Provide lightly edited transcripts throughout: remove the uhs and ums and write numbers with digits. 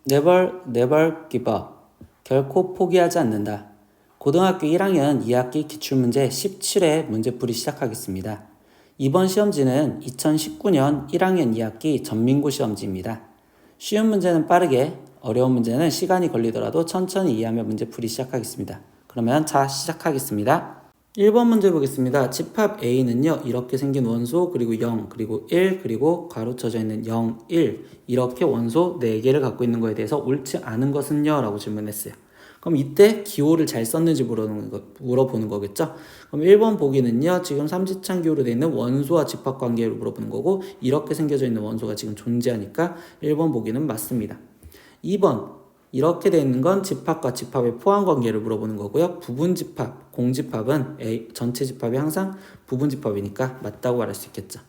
never give up. 결코 포기하지 않는다. 고등학교 1학년 2학기 기출문제 17회 문제풀이 시작하겠습니다. 이번 시험지는 2019년 1학년 2학기 전민고 시험지입니다. 쉬운 문제는 빠르게, 어려운 문제는 시간이 걸리더라도 천천히 이해하며 문제풀이 시작하겠습니다. 그러면 시작하겠습니다. 1번 문제 보겠습니다. 집합 A는요, 이렇게 생긴 원소, 그리고 0, 그리고 1, 그리고 가로쳐져 있는 0, 1 이렇게 원소 4개를 갖고 있는 거에 대해서 옳지 않은 것은요? 라고 질문했어요. 그럼 이때 기호를 잘 썼는지 물어보는 거겠죠? 그럼 1번 보기는요, 지금 삼지창 기호로 되어 있는 원소와 집합 관계를 물어보는 거고, 이렇게 생겨져 있는 원소가 지금 존재하니까 1번 보기는 맞습니다. 2번 이렇게 되어 있는 건 집합과 집합의 포함 관계를 물어보는 거고요. 부분 집합, 공집합은 전체 집합이 항상 부분 집합이니까 맞다고 말할 수 있겠죠.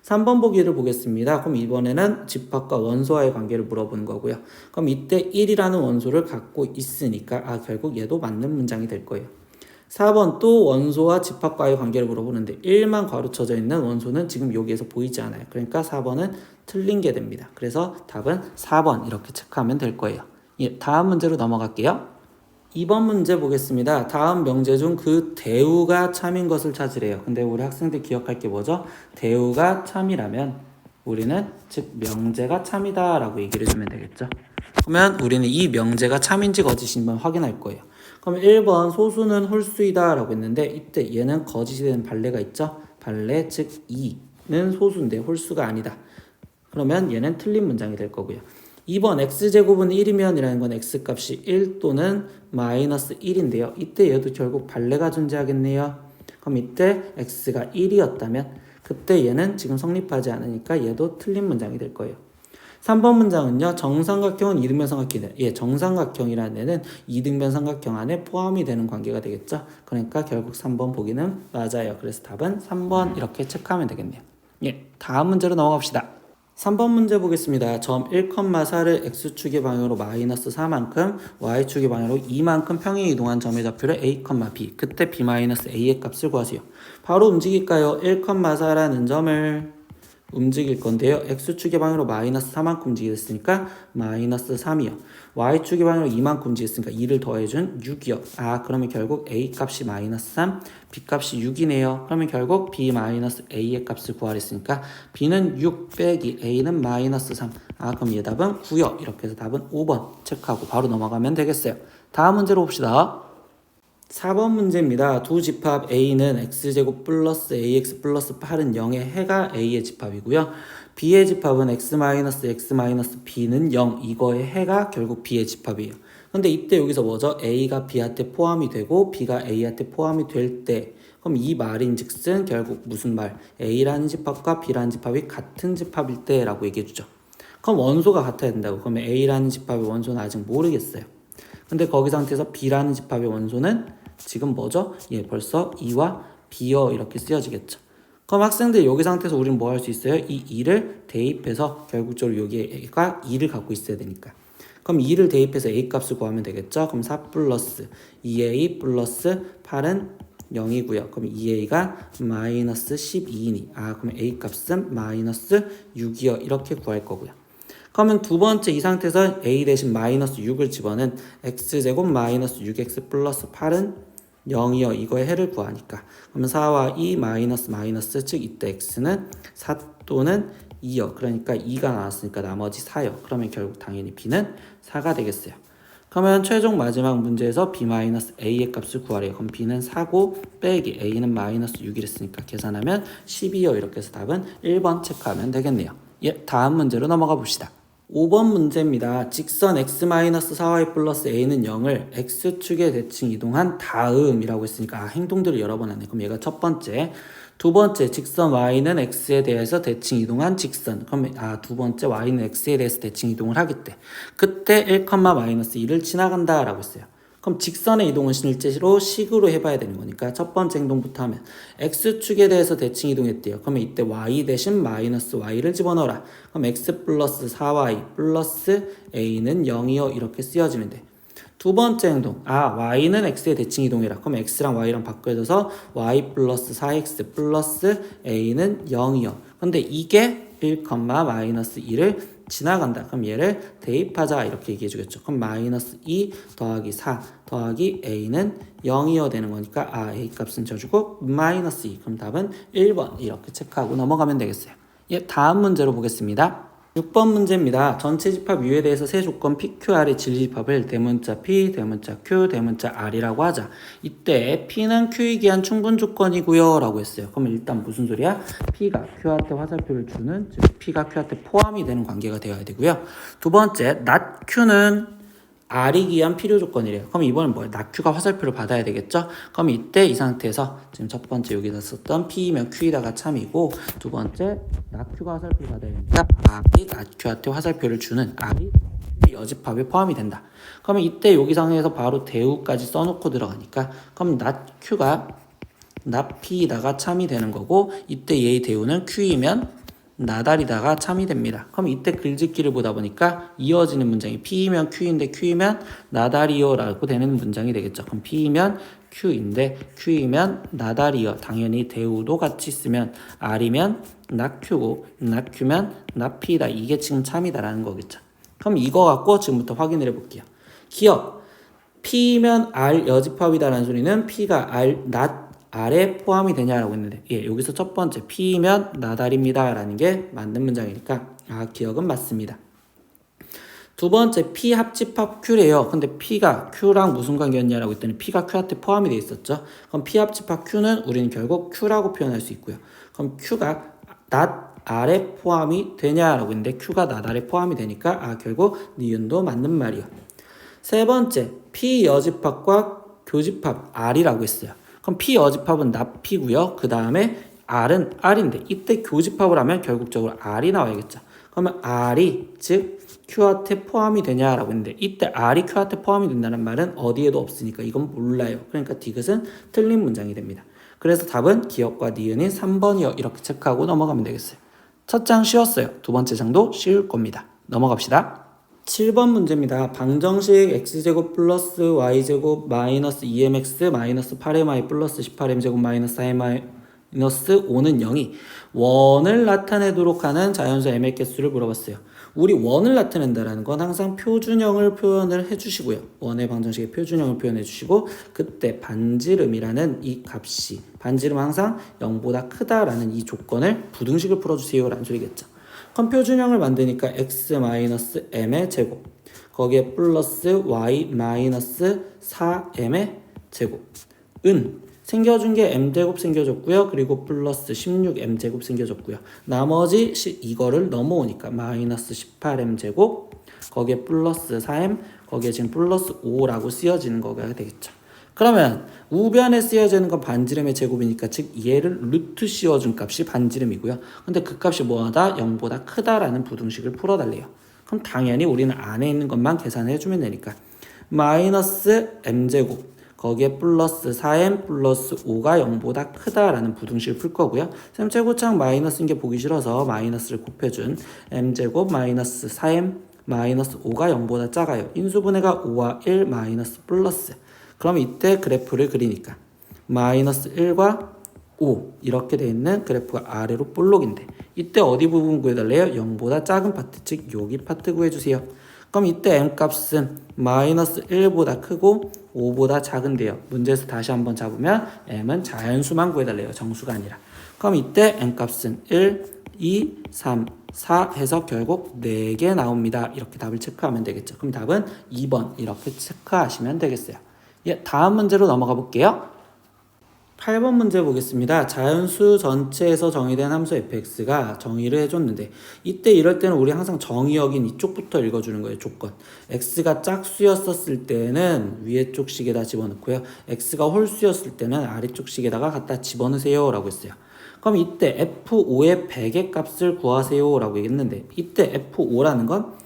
3번 보기를 보겠습니다. 그럼 이번에는 집합과 원소와의 관계를 물어보는 거고요. 그럼 이때 1이라는 원소를 갖고 있으니까 결국 얘도 맞는 문장이 될 거예요. 4번 또 원소와 집합과의 관계를 물어보는데 1만 가로쳐져 있는 원소는 지금 여기에서 보이지 않아요. 그러니까 4번은 틀린 게 됩니다. 그래서 답은 4번 이렇게 체크하면 될 거예요. 다음 문제로 넘어갈게요. 2번 문제 보겠습니다. 다음 명제 중 그 대우가 참인 것을 찾으래요. 근데 우리 학생들 기억할 게 뭐죠? 대우가 참이라면 우리는 즉 명제가 참이다 라고 얘기를 해주면 되겠죠. 그러면 우리는 이 명제가 참인지 거짓인지 확인할 거예요. 그럼 1번 소수는 홀수이다 라고 했는데 이때 얘는 거짓이 되는 발레가 있죠. 발레 즉 2는 소수인데 홀수가 아니다. 그러면 얘는 틀린 문장이 될 거고요. 2번 x제곱은 1이면 이라는 건 x값이 1 또는 마이너스 1인데요. 이때 얘도 결국 발레가 존재하겠네요. 그럼 이때 x가 1이었다면 그때 얘는 지금 성립하지 않으니까 얘도 틀린 문장이 될 거예요. 3번 문장은요. 정삼각형은 이등변 삼각형이다. 정삼각형이라는 애는 이등변 삼각형 안에 포함이 되는 관계가 되겠죠. 그러니까 결국 3번 보기는 맞아요. 그래서 답은 3번 이렇게 체크하면 되겠네요. 다음 문제로 넘어갑시다. 3번 문제 보겠습니다. 점 1,4를 x축의 방향으로 마이너스 4만큼 y축의 방향으로 2만큼 평행 이동한 점의 좌표를 a, b 그때 b-a의 값을 구하세요. 바로 움직일까요? 1,4라는 점을 움직일 건데요. x축의 방향으로 마이너스 4만큼 움직였으니까 마이너스 3이요. y축의 방향으로 2만큼 움직였으니까 2를 더해준 6이요. 그러면 결국 a 값이 마이너스 3, b 값이 6이네요. 그러면 결국 b 마이너스 a의 값을 구하랬으니까 b는 6 빼기 a는 마이너스 3. 그럼 얘 답은 9요. 이렇게 해서 답은 5번 체크하고 바로 넘어가면 되겠어요. 다음 문제로 봅시다. 4번 문제입니다. 두 집합 A는 x제곱 플러스 ax 플러스 8은 0의 해가 A의 집합이고요. B의 집합은 x b는 0, 이거의 해가 결국 B의 집합이에요. 근데 이때 여기서 뭐죠? A가 B한테 포함이 되고 B가 A한테 포함이 될 때, 그럼 이 말인즉슨 결국 무슨 말? A라는 집합과 B라는 집합이 같은 집합일 때라고 얘기해주죠. 그럼 원소가 같아야 된다고. 그러면 A라는 집합의 원소는 아직 모르겠어요. 근데 거기 상태에서 B라는 집합의 원소는 지금 뭐죠? 벌써 2와 B여 이렇게 쓰여지겠죠. 그럼 학생들 여기 상태에서 우리는 뭐 할 수 있어요? 이 2를 대입해서 결국적으로 여기에 A가 2를 갖고 있어야 되니까. 그럼 2를 대입해서 A 값을 구하면 되겠죠? 그럼 4 플러스 2A 플러스 8은 0이고요. 그럼 2A가 마이너스 12이니 그럼 A 값은 마이너스 6이요. 이렇게 구할 거고요. 그러면 두 번째 이 상태에서 a 대신 마이너스 6을 집어넣은 x제곱 마이너스 6x 플러스 8은 0이요. 이거의 해를 구하니까. 그러면 4와 2 마이너스 즉 이때 x는 4 또는 2요. 그러니까 2가 나왔으니까 나머지 4요. 그러면 결국 당연히 b는 4가 되겠어요. 그러면 최종 마지막 문제에서 b-a의 값을 구하래요. 그럼 b는 4고 빼기 a는 마이너스 6이랬으니까 계산하면 12요. 이렇게 해서 답은 1번 체크하면 되겠네요. 다음 문제로 넘어가 봅시다. 5번 문제입니다. 직선 x-4y 플러스 a는 0을 x축의 대칭 이동한 다음이라고 했으니까 행동들을 여러 번 하네. 그럼 얘가 첫 번째. 두 번째 직선 y는 x에 대해서 대칭 이동한 직선. 그럼 두 번째 y는 x에 대해서 대칭 이동을 하기 때 그때 1,-1을 지나간다 라고 했어요. 그럼 직선의 이동은 실제로 식으로 해봐야 되는 거니까 첫 번째 행동부터 하면 x축에 대해서 대칭 이동했대요. 그러면 이때 y 대신 마이너스 y를 집어넣어라. 그럼 x 플러스 4y 플러스 a는 0이요. 이렇게 쓰여지면 돼. 두 번째 행동, y는 x에 대칭 이동해라. 그럼 x랑 y랑 바꿔줘서 y 플러스 4x 플러스 a는 0이요. 근데 이게 1, 마이너스 2를 지나간다. 그럼 얘를 대입하자 이렇게 얘기해 주겠죠. 그럼 마이너스 2 더하기 4 더하기 a는 0이어야 되는 거니까 a 값은 져주고 마이너스 2. 그럼 답은 1번 이렇게 체크하고 넘어가면 되겠어요. 예, 다음 문제로 보겠습니다. 6번 문제입니다. 전체 집합 U에 대해서 세 조건 PQR의 진리집합을 대문자 P, 대문자 Q, 대문자 R이라고 하자. 이때 P는 Q에 기한 충분 조건이고요 라고 했어요. 그럼 일단 무슨 소리야? P가 Q한테 화살표를 주는, 즉 P가 Q한테 포함이 되는 관계가 되어야 되고요. 두 번째, not Q는 R이 기한 필요 조건이래요. 그럼 이번엔 뭐예요? 낙Q가 화살표를 받아야 되겠죠? 그럼 이때 이 상태에서 지금 첫 번째 여기다 썼던 P이면 Q에다가 참이고, 두 번째 낙Q가 화살표를 받아야 되니까 R이 낙Q한테 화살표를 주는 R이 여집합에 포함이 된다. 그러면 이때 여기 상황에서 바로 대우까지 써놓고 들어가니까 그럼 낙Q가 낙P에다가 참이 되는 거고, 이때 얘의 대우는 Q이면 나달이다가 참이 됩니다. 그럼 이때 글짓기를 보다 보니까 이어지는 문장이 P이면 Q인데 Q이면 나달이요 라고 되는 문장이 되겠죠. 그럼 P이면 Q인데 Q이면 나달이요. 당연히 대우도 같이 쓰면 R이면 낙Q고 낙Q면 나P다. 이게 지금 참이다라는 거겠죠. 그럼 이거 갖고 지금부터 확인을 해볼게요. 기억 P면 R 여집합이다라는 소리는 P가 R, R에 포함이 되냐라고 했는데, 예, 여기서 첫 번째 P면 나달입니다 라는 게 맞는 문장이니까 기억은 맞습니다. 두 번째 P 합집합 Q래요. 근데 P가 Q랑 무슨 관계였냐라고 했더니 P가 Q한테 포함이 돼 있었죠. 그럼 P 합집합 Q는 우리는 결국 Q라고 표현할 수 있고요. 그럼 Q가 not R에 포함이 되냐라고 했는데 Q가 not R에 포함이 되니까 결국 니은도 맞는 말이요. 세 번째 P 여집합과 교집합 R이라고 했어요. 그럼 P 여집합은 납P고요. 그 다음에 R은 R인데 이때 교집합을 하면 결국적으로 R이 나와야겠죠. 그러면 R이 즉 Q한테 포함이 되냐라고 했는데 이때 R이 Q한테 포함이 된다는 말은 어디에도 없으니까 이건 몰라요. 그러니까 디귿은 틀린 문장이 됩니다. 그래서 답은 기억과 니은인 3번이요. 이렇게 체크하고 넘어가면 되겠어요. 첫 장 쉬웠어요. 두 번째 장도 쉬울 겁니다. 넘어갑시다. 7번 문제입니다. 방정식 x제곱 플러스 y제곱 마이너스 2mx 마이너스 8mi 플러스 18m제곱 마이너스 4mi 마이너스 5는 0이 원을 나타내도록 하는 자연수 m의 개수를 물어봤어요. 우리 원을 나타낸다는 건 항상 표준형을 표현을 해주시고요. 원의 방정식의 표준형을 표현해 주시고 그때 반지름이라는 이 값이 반지름은 항상 0보다 크다라는 이 조건을 부등식을 풀어주세요 라는 소리겠죠. 그럼 표준형을 만드니까 x-m의 제곱 거기에 플러스 y-4m의 제곱은 생겨준 게 m제곱 생겨졌고요. 그리고 플러스 16m제곱 생겨졌고요. 나머지 이거를 넘어오니까 마이너스 18m제곱 거기에 플러스 4m 거기에 지금 플러스 5라고 쓰여지는 거가 되겠죠. 그러면 우변에 쓰여지는 건 반지름의 제곱이니까 즉 얘를 루트 씌워준 값이 반지름이고요. 근데 그 값이 뭐하다? 0보다 크다라는 부등식을 풀어달래요. 그럼 당연히 우리는 안에 있는 것만 계산해주면 되니까 마이너스 m제곱 거기에 플러스 4m 플러스 5가 0보다 크다라는 부등식을 풀 거고요. 쌤 최고창 마이너스인 게 보기 싫어서 마이너스를 곱해준 m제곱 마이너스 4m 마이너스 5가 0보다 작아요. 인수분해가 5와 1 마이너스 플러스 그럼 이때 그래프를 그리니까 마이너스 1과 5 이렇게 돼 있는 그래프가 아래로 볼록인데 이때 어디 부분 구해달래요? 0보다 작은 파트 즉 여기 파트 구해주세요. 그럼 이때 m값은 마이너스 1보다 크고 5보다 작은데요. 문제에서 다시 한번 잡으면 m은 자연수만 구해달래요. 정수가 아니라. 그럼 이때 m값은 1, 2, 3, 4 해서 결국 4개 나옵니다. 이렇게 답을 체크하면 되겠죠. 그럼 답은 2번 이렇게 체크하시면 되겠어요. 예, 다음 문제로 넘어가 볼게요. 8번 문제 보겠습니다. 자연수 전체에서 정의된 함수 fx가 정의를 해줬는데 이때 이럴 때는 우리 항상 정의역인 이쪽부터 읽어주는 거예요. 조건. x가 짝수였었을 때는 위에 쪽 식에다 집어넣고요. x가 홀수였을 때는 아래쪽 식에다가 갖다 집어넣으세요 라고 했어요. 그럼 이때 f5의 100의 값을 구하세요 라고 얘기했는데 이때 f5라는 건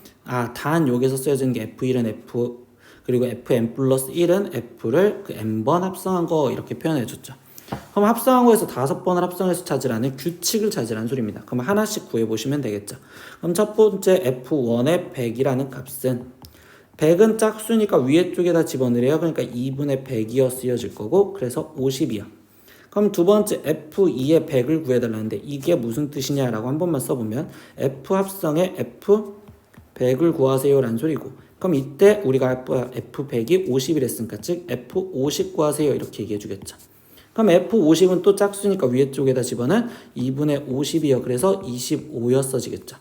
단 여기서 쓰여진 게 f1은 f 그리고 fn 플러스 1은 f를 그 n번 합성한 거 이렇게 표현해줬죠. 그럼 합성한 거에서 5번을 합성해서 찾으라는 규칙을 찾으라는 소리입니다. 그럼 하나씩 구해보시면 되겠죠. 그럼 첫 번째 f1의 100이라는 값은 100은 짝수니까 위에 쪽에다 집어넣으래요. 그러니까 2분의 100이어 쓰여질 거고 그래서 50이요. 그럼 두 번째 F2의 100을 구해달라는데 이게 무슨 뜻이냐라고 한 번만 써보면 F 합성의 F 100을 구하세요 라는 소리고, 그럼 이때 우리가 F100이 50이랬으니까 즉 F50 구하세요 이렇게 얘기해 주겠죠. 그럼 F50은 또 짝수니까 위에 쪽에다 집어넣으면 2분의 50이요. 그래서 25였어지겠죠.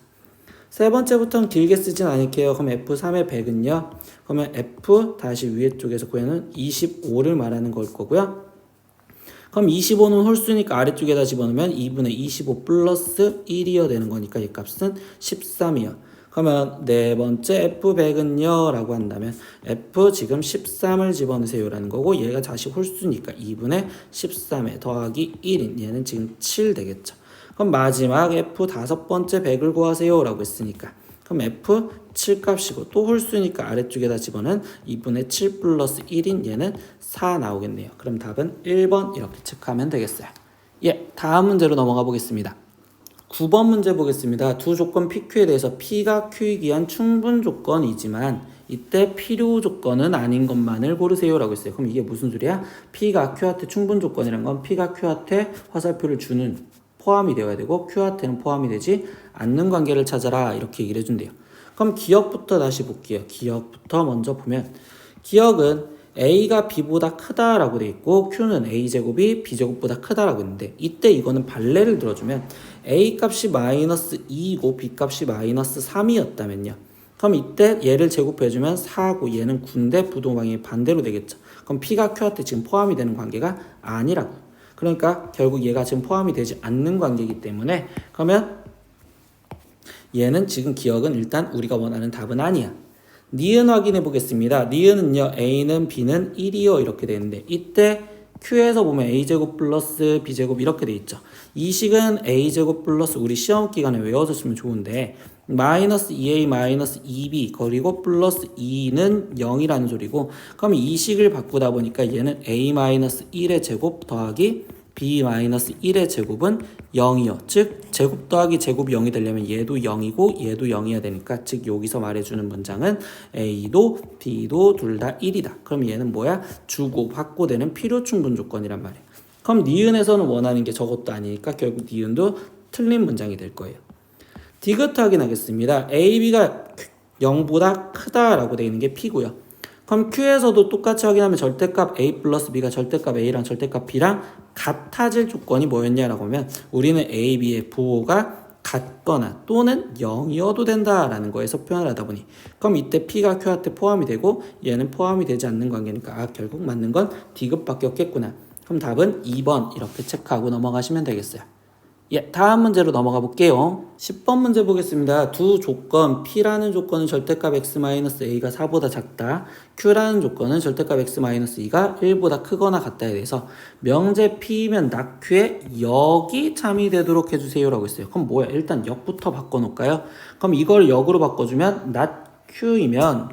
세 번째부터는 길게 쓰진 않을게요. 그럼 F3의 100은요. 그러면 F 다시 위에 쪽에서 구해는 25를 말하는 걸 거고요. 그럼 25는 홀수니까 아래쪽에다 집어넣으면 2분의 25 플러스 1이요 되는 거니까 이 값은 13이요. 그러면 네 번째 F100은요 라고 한다면 F 지금 13을 집어넣으세요 라는 거고, 얘가 다시 홀수니까 2분의 13에 더하기 1인 얘는 지금 7 되겠죠. 그럼 마지막 F 다섯 번째 100을 구하세요 라고 했으니까 그럼 F 7 값이고 또 홀수니까 아래쪽에다 집어넣은 2분의 7 플러스 1인 얘는 4 나오겠네요. 그럼 답은 1번 이렇게 체크하면 되겠어요. 예, 다음 문제로 넘어가 보겠습니다. 9번 문제 보겠습니다. 두 조건 PQ에 대해서 P가 Q이기 위한 충분 조건이지만 이때 필요 조건은 아닌 것만을 고르세요 라고 했어요. 그럼 이게 무슨 소리야? P가 Q한테 충분 조건이란 건 P가 Q한테 화살표를 주는 포함이 되어야 되고 Q한테는 포함이 되지 않는 관계를 찾아라 이렇게 얘기를 해준대요. 그럼 기억부터 다시 볼게요. 기억부터 먼저 보면 기억은 A가 B보다 크다라고 돼 있고 Q는 A제곱이 B제곱보다 크다라고 했는데 이때 이거는 발레를 들어주면 A 값이 마이너스 2이고 B 값이 마이너스 3이었다면요. 그럼 이때 얘를 제곱해주면 4고 얘는 9인데 부동방이 반대로 되겠죠. 그럼 P가 Q한테 지금 포함이 되는 관계가 아니라고. 그러니까 결국 얘가 지금 포함이 되지 않는 관계이기 때문에 그러면 얘는 지금 기억은 일단 우리가 원하는 답은 아니야. 니은 확인해 보겠습니다. 니은은요 A는 B는 1이요 이렇게 되는데 이때 Q에서 보면 A제곱 플러스 B제곱 이렇게 돼 있죠. 이 식은 A제곱 플러스 우리 시험 기간에 외워줬으면 좋은데 마이너스 2A 마이너스 2B 그리고 플러스 2는 0이라는 소리고, 그럼 이 식을 바꾸다 보니까 얘는 A 마이너스 1의 제곱 더하기 B 마이너스 1의 제곱은 0이요. 즉 제곱 더하기 제곱이 0이 되려면 얘도 0이고 얘도 0이어야 되니까 즉 여기서 말해주는 문장은 A도 B도 둘 다 1이다. 그럼 얘는 뭐야? 주고 받고 되는 필요 충분 조건이란 말이에요. 그럼 니은에서는 원하는 게 저것도 아니니까 결국 니은도 틀린 문장이 될 거예요. 디귿 확인하겠습니다. A, B가 0보다 크다라고 되어 있는 게 P고요. 그럼 Q에서도 똑같이 확인하면 절대값 A 플러스 B가 절대값 A랑 절대값 B랑 같아질 조건이 뭐였냐라고 하면 우리는 A, B의 부호가 같거나 또는 0이어도 된다라는 거에서 표현을 하다 보니 그럼 이때 P가 Q한테 포함이 되고 얘는 포함이 되지 않는 관계니까 결국 맞는 건 디귿밖에 없겠구나. 그럼 답은 2번 이렇게 체크하고 넘어가시면 되겠어요. 예, 다음 문제로 넘어가 볼게요. 10번 문제 보겠습니다. 두 조건 P라는 조건은 절대값 X-A가 4보다 작다, Q라는 조건은 절대값 X-2가 1보다 크거나 같다에 대해서 명제 P면 낙 Q에 역이 참이 되도록 해주세요 라고 했어요. 그럼 뭐야? 일단 역부터 바꿔놓을까요? 그럼 이걸 역으로 바꿔주면 낙 Q이면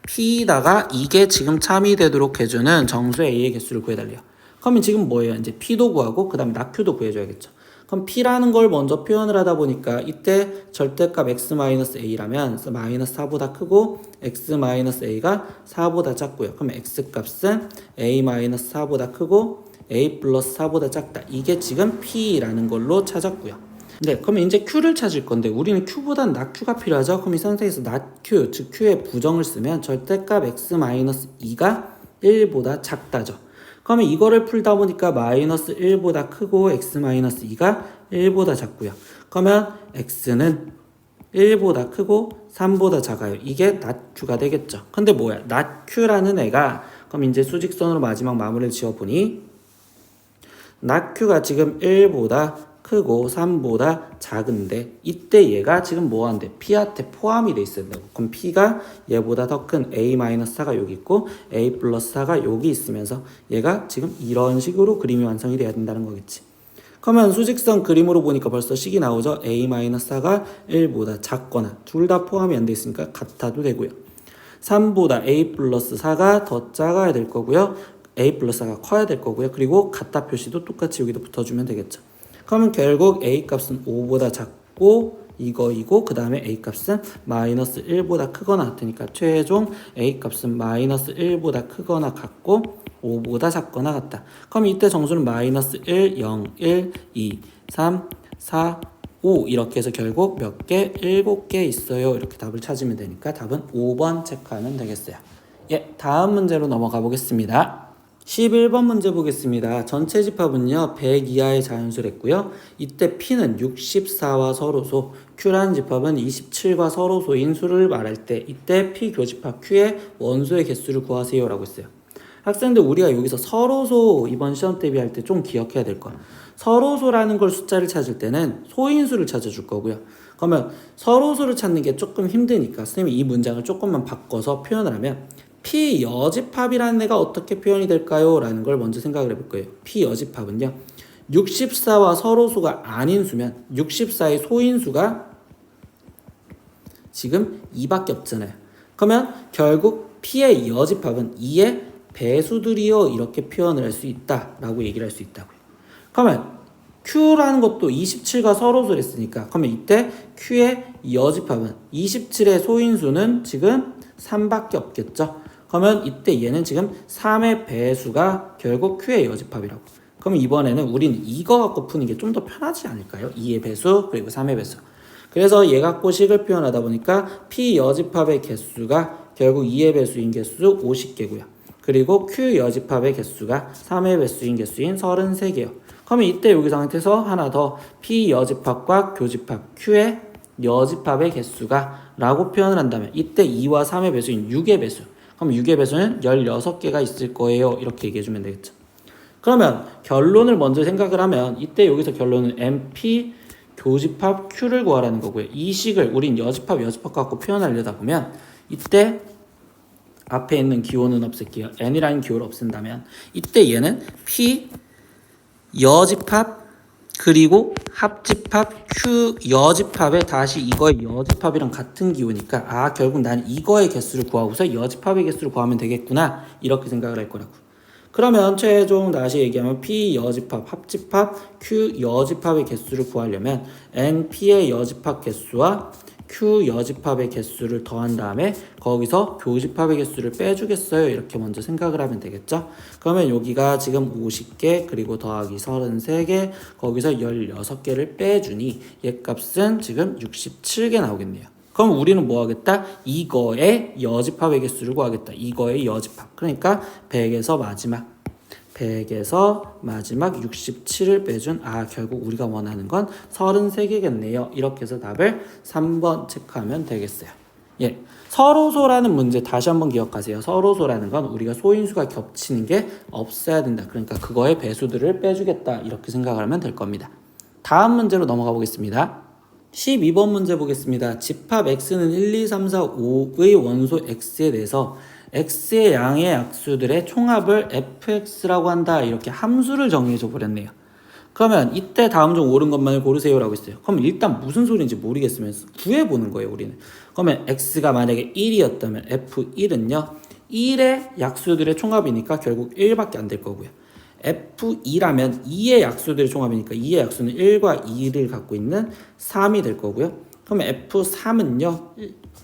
P다가 이게 지금 참이 되도록 해주는 정수 A의 개수를 구해달래요. 그러면 지금 뭐예요? 이제 P도 구하고 그 다음에 낙 Q도 구해줘야겠죠. 그럼 P라는 걸 먼저 표현을 하다 보니까 이때 절대값 X-A라면 마이너스 4보다 크고 X-A가 4보다 작고요. 그럼 X값은 A-4보다 크고 A 플러스 4보다 작다. 이게 지금 P라는 걸로 찾았고요. 네, 그럼 이제 Q를 찾을 건데 우리는 Q보단 낙 Q가 필요하죠. 그럼 이 상태에서 낙 Q, 즉 Q의 부정을 쓰면 절대값 X-2가 1보다 작다죠. 그러면 이거를 풀다 보니까 마이너스 1보다 크고 X-2가 1보다 작고요. 그러면 X는 1보다 크고 3보다 작아요. 이게 낙 Q가 되겠죠. 근데 뭐야? 낙 Q라는 애가 그럼 이제 수직선으로 마지막 마무리를 지어보니 낙 Q가 지금 1보다 크고 3보다 작은데 이때 얘가 지금 뭐한데? P한테 포함이 돼 있어야 된다고. 그럼 P가 얘보다 더 큰 A-4가 여기 있고 A 플러스 4가 여기 있으면서 얘가 지금 이런 식으로 그림이 완성이 돼야 된다는 거겠지. 그러면 수직선 그림으로 보니까 벌써 식이 나오죠. A-4가 1보다 작거나 둘 다 포함이 안 돼 있으니까 같아도 되고요. 3보다 A 플러스 4가 더 작아야 될 거고요. A 플러스 4가 커야 될 거고요. 그리고 같다 표시도 똑같이 여기도 붙어주면 되겠죠. 그러면 결국 A 값은 5보다 작고 이거이고 그 다음에 a 값은 마이너스 1보다 크거나 같으니까 최종 a 값은 마이너스 1보다 크거나 같고 5보다 작거나 같다. 그럼 이때 정수는 마이너스 1, 0, 1, 2, 3, 4, 5 이렇게 해서 결국 몇 개? 7개 있어요. 이렇게 답을 찾으면 되니까 답은 5번 체크하면 되겠어요. 예, 다음 문제로 넘어가 보겠습니다. 11번 문제 보겠습니다. 전체 집합은요 100 이하의 자연수랬고요. 이때 P는 64와 서로소, Q라는 집합은 27과 서로소인 수를 말할 때 이때 P 교집합 Q의 원소의 개수를 구하세요 라고 했어요. 학생들 우리가 여기서 서로소 이번 시험 대비할 때 좀 기억해야 될 거. 서로소라는 걸 숫자를 찾을 때는 소인수를 찾아줄 거고요. 그러면 서로소를 찾는 게 조금 힘드니까 선생님이 이 문장을 조금만 바꿔서 표현을 하면 P 여집합이라는 애가 어떻게 표현이 될까요? 라는 걸 먼저 생각을 해볼 거예요. P 여집합은요 64와 서로소가 아닌 수면 64의 소인수가 지금 2밖에 없잖아요. 그러면 결국 P의 여집합은 2의 배수들이요 이렇게 표현을 할 수 있다라고 얘기를 할 수 있다고요. 그러면 Q라는 것도 27과 서로소를 했으니까 그러면 이때 Q의 여집합은 27의 소인수는 지금 3밖에 없겠죠. 그러면 이때 얘는 지금 3의 배수가 결국 Q의 여집합이라고. 그러면 이번에는 우리는 이거 갖고 푸는 게 좀 더 편하지 않을까요? 2의 배수 그리고 3의 배수. 그래서 얘 갖고 식을 표현하다 보니까 P 여집합의 개수가 결국 2의 배수인 개수 50개고요. 그리고 Q 여집합의 개수가 3의 배수인 개수인 33개요. 그러면 이때 여기 상태에서 하나 더 P 여집합과 교집합 Q의 여집합의 개수가 라고 표현을 한다면 이때 2와 3의 배수인 6의 배수. 그럼 6의 배수는 16개가 있을 거예요. 이렇게 얘기해주면 되겠죠. 그러면 결론을 먼저 생각을 하면 이때 여기서 결론은 MP 교집합 Q를 구하라는 거고요. 이 식을 우린 여집합 갖고 표현하려다 보면 이때 앞에 있는 기호는 없앨게요. n이라는 기호를 없앤다면 이때 얘는 P 여집합 그리고 합집합 Q 여집합에 다시 이거의 여집합이랑 같은 기호니까 아 결국 난 이거의 개수를 구하고서 여집합의 개수를 구하면 되겠구나 이렇게 생각을 할 거라고. 그러면 최종 다시 얘기하면 P 여집합 합집합 Q 여집합의 개수를 구하려면 NP의 여집합 개수와 Q 여집합의 개수를 더한 다음에 거기서 교집합의 개수를 빼주겠어요. 이렇게 먼저 생각을 하면 되겠죠. 그러면 여기가 지금 50개 그리고 더하기 33개 거기서 16개를 빼주니 얘 값은 지금 67개 나오겠네요. 그럼 우리는 뭐 하겠다? 이거의 여집합의 개수를 구하겠다. 이거의 여집합. 그러니까 100에서 마지막 67을 빼준 결국 우리가 원하는 건 33개겠네요. 이렇게 해서 답을 3번 체크하면 되겠어요. 예, 서로소라는 문제 다시 한번 기억하세요. 서로소라는 건 우리가 소인수가 겹치는 게 없어야 된다. 그러니까 그거의 배수들을 빼주겠다. 이렇게 생각을 하면 될 겁니다. 다음 문제로 넘어가 보겠습니다. 12번 문제 보겠습니다. 집합 x는 1, 2, 3, 4, 5의 원소 x에 대해서 x의 양의 약수들의 총합을 fx라고 한다. 이렇게 함수를 정의해줘 버렸네요. 그러면 이때 다음 중 옳은 것만을 고르세요 라고 했어요. 그럼 일단 무슨 소리인지 모르겠으면 구해보는 거예요 우리는. 그러면 x가 만약에 1이었다면 f1은요 1의 약수들의 총합이니까 결국 1밖에 안 될 거고요. f2라면 2의 약수들의 총합이니까 2의 약수는 1과 2를 갖고 있는 3이 될 거고요. 그러면 f3은요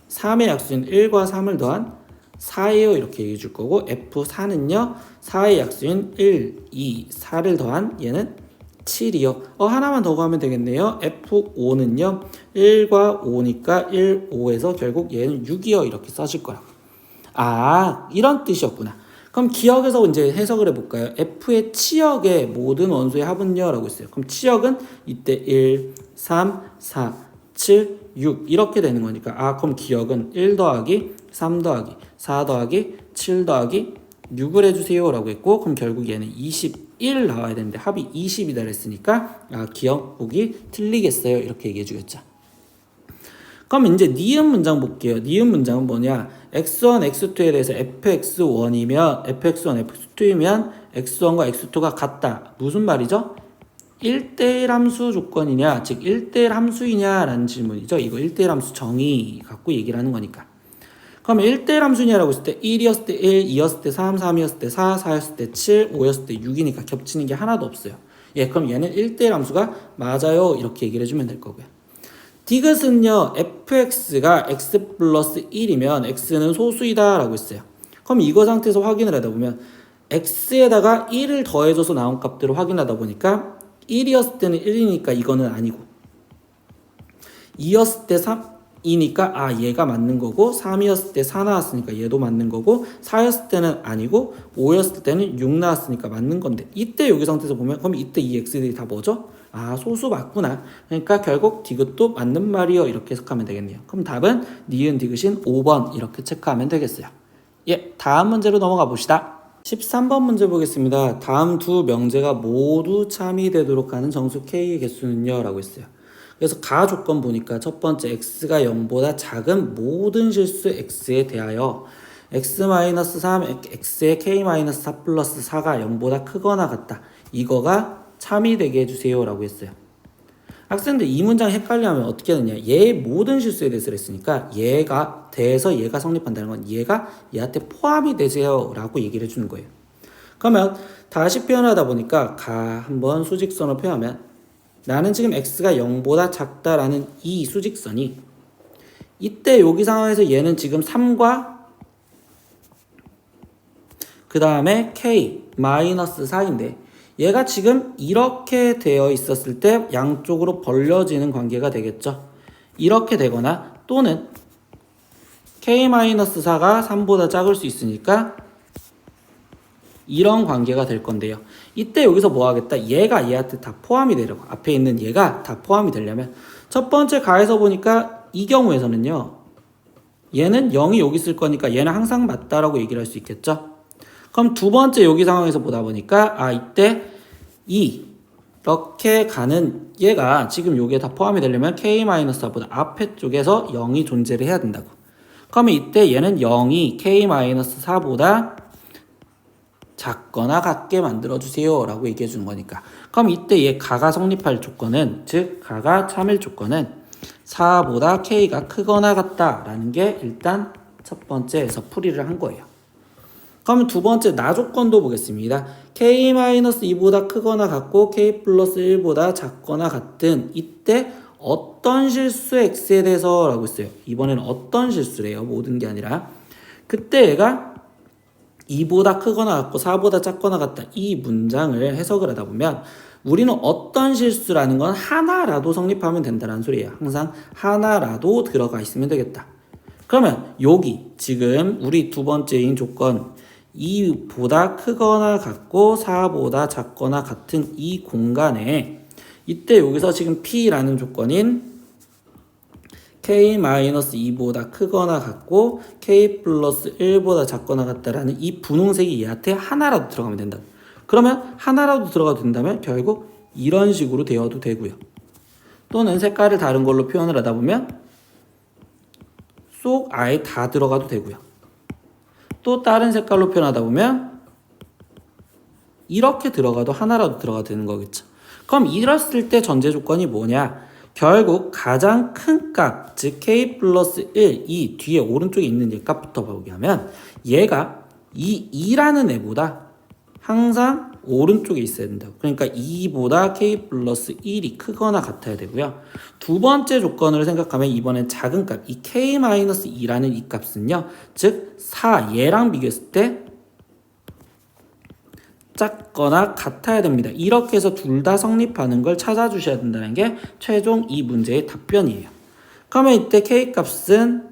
3의 약수인 1과 3을 더한 4예요 이렇게 얘기해 줄 거고 F4는요 4의 약수인 1, 2, 4를 더한 얘는 7이요. 하나만 더 구하면 되겠네요. F5는요 1과 5니까 1, 5에서 결국 얘는 6이요 이렇게 써질 거라고. 이런 뜻이었구나. 그럼 기억에서 이제 해석을 해볼까요? F의 치역의 모든 원소의 합은요 라고 했어요. 그럼 치역은 이때 1, 3, 4, 7, 6 이렇게 되는 거니까 그럼 기억은 1 더하기 3 더하기 4 더하기 7 더하기 6을 해주세요 라고 했고 그럼 결국 얘는 21 나와야 되는데 합이 20이다 그랬으니까 기억 보기 틀리겠어요 이렇게 얘기해 주겠죠. 그럼 이제 니은 문장 볼게요. 니은 문장은 뭐냐? x1, x2에 대해서 fx1이면 fx1, fx2이면 x1과 x2가 같다. 무슨 말이죠? 1대1 함수 조건이냐, 즉 1대1 함수이냐 라는 질문이죠. 이거 1대1 함수 정의 갖고 얘기를 하는 거니까. 그러면 1대1 함수냐라고 했을 때 1이었을 때 1, 2였을 때 3, 3이었을 때 4, 4였을 때 7, 5였을 때 6이니까 겹치는 게 하나도 없어요. 그럼 얘는 1대1 함수가 맞아요 이렇게 얘기를 해주면 될 거고요. 디귿은요 fx가 x 플러스 1이면 x는 소수이다 라고 했어요. 그럼 이거 상태에서 확인을 하다 보면 x에다가 1을 더해줘서 나온 값들을 확인하다 보니까 1이었을 때는 1이니까 이거는 아니고 2였을 때 3이니까 아 얘가 맞는 거고 3이었을 때 4 나왔으니까 얘도 맞는 거고 4였을 때는 아니고 5였을 때는 6 나왔으니까 맞는 건데 이때 여기 상태에서 보면 그럼 이때 이 x들이 다 뭐죠? 아 소수 맞구나. 그러니까 결국 디귿도 맞는 말이요 이렇게 해석하면 되겠네요. 그럼 답은 니은 디귿인 5번 이렇게 체크하면 되겠어요. 예, 다음 문제로 넘어가 봅시다. 13번 문제 보겠습니다. 다음 두 명제가 모두 참이되도록 하는 정수 k의 개수는요 라고 했어요. 그래서 가 조건 보니까 첫 번째 x가 0보다 작은 모든 실수 x에 대하여 x-3, x의 k-4 플러스 4가 0보다 크거나 같다. 이거가 참이 되게 해주세요 라고 했어요. 학생들 이 문장 헷갈려하면 어떻게 하느냐, 얘의 모든 실수에 대해서 했으니까 얘가 대해서 얘가 성립한다는 건 얘가 얘한테 포함이 되세요 라고 얘기를 해주는 거예요. 그러면 다시 표현하다 보니까 가 한번 수직선을 표현하면 나는 지금 x가 0보다 작다라는 이 수직선이 이때 여기 상황에서 얘는 지금 3과 그 다음에 k-4인데 얘가 지금 이렇게 되어 있었을 때 양쪽으로 벌려지는 관계가 되겠죠. 이렇게 되거나 또는 k-4가 3보다 작을 수 있으니까 이런 관계가 될 건데요. 이때 여기서 뭐 하겠다? 얘가 얘한테 다 포함이 되려고. 앞에 있는 얘가 다 포함이 되려면 첫 번째 가에서 보니까 이 경우에서는요. 얘는 0이 여기 있을 거니까 얘는 항상 맞다라고 얘기를 할 수 있겠죠. 그럼 두 번째 여기 상황에서 보다 보니까 아 이때 이렇게 가는 얘가 지금 여기에 다 포함이 되려면 k-4보다 앞에 쪽에서 0이 존재를 해야 된다고. 그러면 이때 얘는 0이 k-4보다 작거나 같게 만들어주세요 라고 얘기해 주는 거니까. 그럼 이때 얘 가가 성립할 조건은, 즉 가가 참일 조건은 4보다 k가 크거나 같다 라는 게 일단 첫 번째에서 풀이를 한 거예요. 그러면 두 번째 나 조건도 보겠습니다. k-2보다 크거나 같고 k 플러스 1보다 작거나 같은 이때 어떤 실수 x에 대해서 라고 했어요. 이번에는 어떤 실수래요. 모든 게 아니라 그때 얘가 2보다 크거나 같고 4보다 작거나 같다 이 문장을 해석을 하다 보면 우리는 어떤 실수라는 건 하나라도 성립하면 된다는 소리예요. 항상 하나라도 들어가 있으면 되겠다. 그러면 여기 지금 우리 두 번째인 조건 2보다 크거나 같고 4보다 작거나 같은 이 공간에 이때 여기서 지금 P라는 조건인 k-2보다 크거나 같고 k 플러스 1보다 작거나 같다라는 이 분홍색이 얘한테 하나라도 들어가면 된다. 그러면 하나라도 들어가도 된다면 결국 이런 식으로 되어도 되고요. 또는 색깔을 다른 걸로 표현을 하다 보면 쏙 아예 다 들어가도 되고요. 또 다른 색깔로 표현하다 보면 이렇게 들어가도 하나라도 들어가도 되는 거겠죠. 그럼 이랬을 때 전제 조건이 뭐냐? 결국 가장 큰 값, 즉 k 플러스 1, 이 뒤에 오른쪽에 있는 얘 값부터 보게 하면 얘가 이 2라는 애보다 항상 오른쪽에 있어야 된다고. 그러니까 2보다 k 플러스 1이 크거나 같아야 되고요. 두 번째 조건으로 생각하면 이번엔 작은 값, 이 k-2라는 이 값은요. 즉 4, 얘랑 비교했을 때 작거나 같아야 됩니다. 이렇게 해서 둘 다 성립하는 걸 찾아주셔야 된다는 게 최종 이 문제의 답변이에요. 그러면 이때 k 값은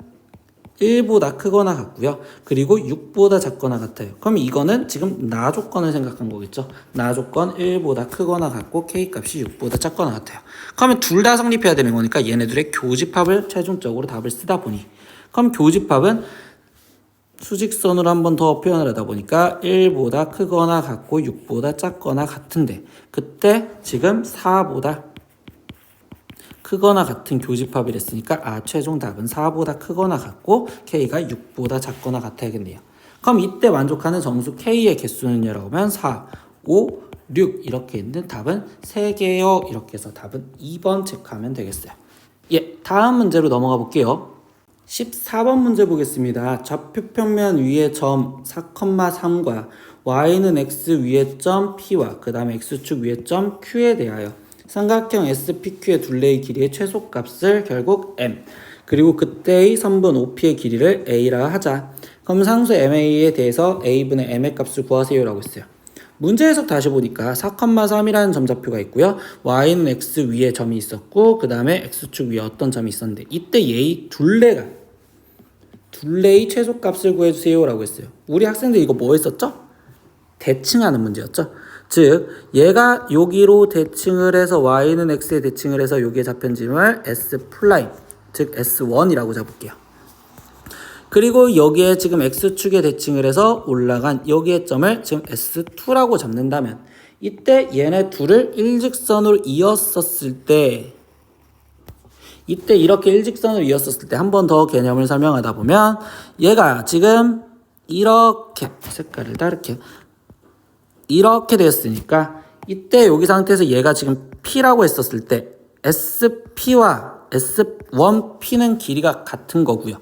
1보다 크거나 같고요. 그리고 6보다 작거나 같아요. 그럼 이거는 지금 나 조건을 생각한 거겠죠. 나 조건 1보다 크거나 같고 k 값이 6보다 작거나 같아요. 그러면 둘 다 성립해야 되는 거니까 얘네들의 교집합을 최종적으로 답을 쓰다 보니 그럼 교집합은 수직선으로 한 번 더 표현을 하다 보니까 1보다 크거나 같고 6보다 작거나 같은데 그때 지금 4보다 크거나 같은 교집합이랬으니까 최종 답은 4보다 크거나 같고 k가 6보다 작거나 같아야겠네요. 그럼 이때 만족하는 정수 k의 개수는요 라고 하면 4, 5, 6 이렇게 있는 답은 3개요. 이렇게 해서 답은 2번 체크하면 되겠어요. 예, 다음 문제로 넘어가 볼게요. 14번 문제 보겠습니다. 좌표 평면 위의 점 4,3과 y는 x 위의 점 p와 그 다음에 x축 위의 점 q에 대하여 삼각형 SPQ의 둘레의 길이의 최소값을 결국 M, 그리고 그때의 선분 OP의 길이를 A라 하자. 그럼 상수 MA에 대해서 A분의 M의 값을 구하세요 라고 했어요. 문제 해석 다시 보니까 4,3이라는 점좌표가 있고요. Y는 X 위에 점이 있었고 그 다음에 X축 위에 어떤 점이 있었는데 이때 얘의 둘레의 최소값을 구해주세요 라고 했어요. 우리 학생들 이거 뭐 했었죠? 대칭하는 문제였죠. 즉 얘가 여기로 대칭을 해서 Y는 X에 대칭을 해서 여기에 잡힌 점을 S 플라임, 즉 S1이라고 잡을게요. 그리고 여기에 지금 X축에 대칭을 해서 올라간 여기의 점을 지금 S2라고 잡는다면 이때 얘네 둘을 일직선으로 이었었을 때 이때 이렇게 일직선으로 이었었을 때 한 번 더 개념을 설명하다 보면 얘가 지금 이렇게 색깔을 다르게 이렇게 되었으니까 이때 여기 상태에서 얘가 지금 P라고 했었을 때 SP와 S1P는 길이가 같은 거고요.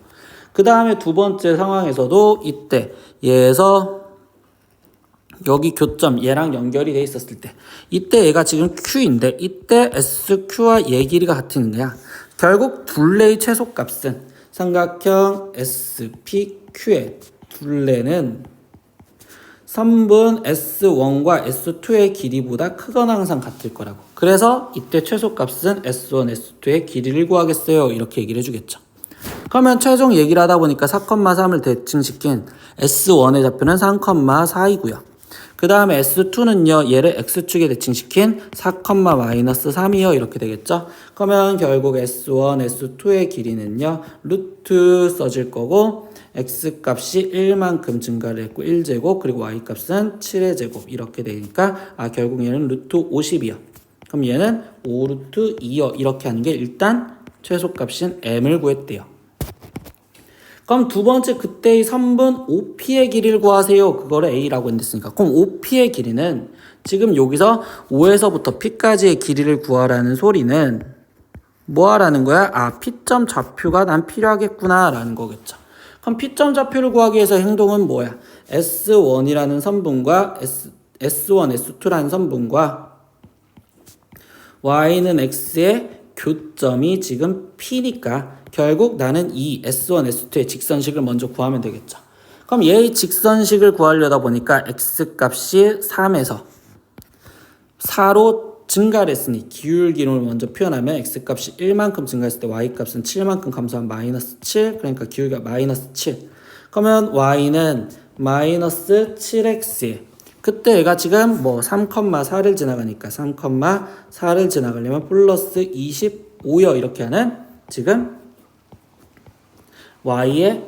그 다음에 두 번째 상황에서도 이때 얘에서 여기 교점 얘랑 연결이 돼 있었을 때 이때 얘가 지금 Q인데 이때 SQ와 얘 길이가 같은 거야. 결국 둘레의 최소값은 삼각형 SPQ의 둘레는 선분 S1과 S2의 길이보다 크거나 항상 같을 거라고. 그래서 이때 최소값은 S1, S2의 길이를 구하겠어요. 이렇게 얘기를 해주겠죠. 그러면 최종 얘기를 하다 보니까 4,3을 대칭시킨 S1의 좌표는 3,4이고요. 그 다음에 S2는요, 얘를 X축에 대칭시킨 4,-3이요. 이렇게 되겠죠. 그러면 결국 S1, S2의 길이는요, 루트 써질 거고, X값이 1만큼 증가를 했고, 1제곱, 그리고 Y값은 7의 제곱. 이렇게 되니까, 결국 얘는 루트 50이요. 그럼 얘는 5루트 2요. 이렇게 하는 게 일단 최소값인 M을 구했대요. 그럼 두 번째 그때의 선분 OP의 길이를 구하세요. 그거를 A라고 했으니까. 그럼 OP의 길이는 지금 여기서 5에서부터 P까지의 길이를 구하라는 소리는 뭐 하라는 거야? P점 좌표가 난 필요하겠구나 라는 거겠죠. 그럼 P점 좌표를 구하기 위해서 행동은 뭐야? S1이라는 선분과 S1, S2라는 선분과 Y는 X의 교점이 지금 P니까 결국 나는 이 S1, S2의 직선식을 먼저 구하면 되겠죠. 그럼 얘의 직선식을 구하려다 보니까 X값이 3에서 4로 증가를 했으니 기울기를 먼저 표현하면 X값이 1만큼 증가했을 때 Y값은 7만큼 감소한 마이너스 7, 그러니까 기울기가 마이너스 7. 그러면 Y는 마이너스 7X에 그때 얘가 지금 뭐 3,4를 지나가니까 3,4를 지나가려면 플러스 25요. 이렇게 하는 지금 Y의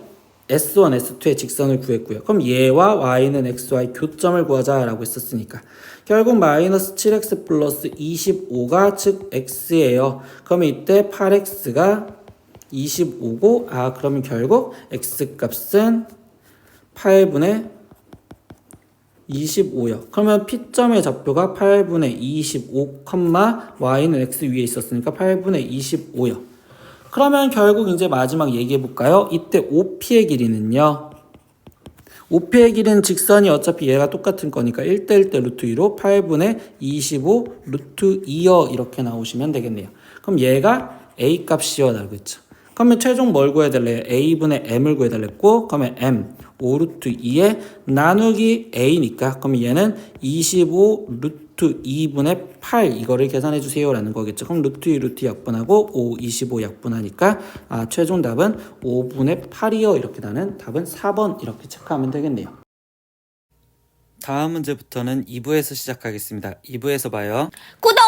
S1, S2의 직선을 구했고요. 그럼 얘와 Y는 X와의 교점을 구하자라고 했었으니까 결국 마이너스 7X 플러스 25가 즉 X예요. 그러면 이때 8X가 25고 그러면 결국 X값은 8분의 25요. 그러면 P점의 좌표가 8분의 25, Y는 X 위에 있었으니까 8분의 25요. 그러면 결국 이제 마지막 얘기해 볼까요? 이때 OP의 길이는요. OP의 길이는 직선이 어차피 얘가 똑같은 거니까 1대 1대 루트 2로 8분의 25 루트 2요. 이렇게 나오시면 되겠네요. 그럼 얘가 A 값이요. 라고 했죠. 그러면 최종 뭘 구해달래요? A분의 M을 구해달랬고, 그러면 M 5루트 2에 나누기 A니까, 그러면 얘는 25 루트 2분의 8 이거를 계산해 주세요 라는 거겠죠. 그럼 루트 2 루트 약분하고 5, 25 약분하니까 최종 답은 5분의 8이요. 이렇게 나는 답은 4번 이렇게 체크하면 되겠네요. 다음 문제부터는 2부에서 시작하겠습니다. 2부에서 봐요. 구독!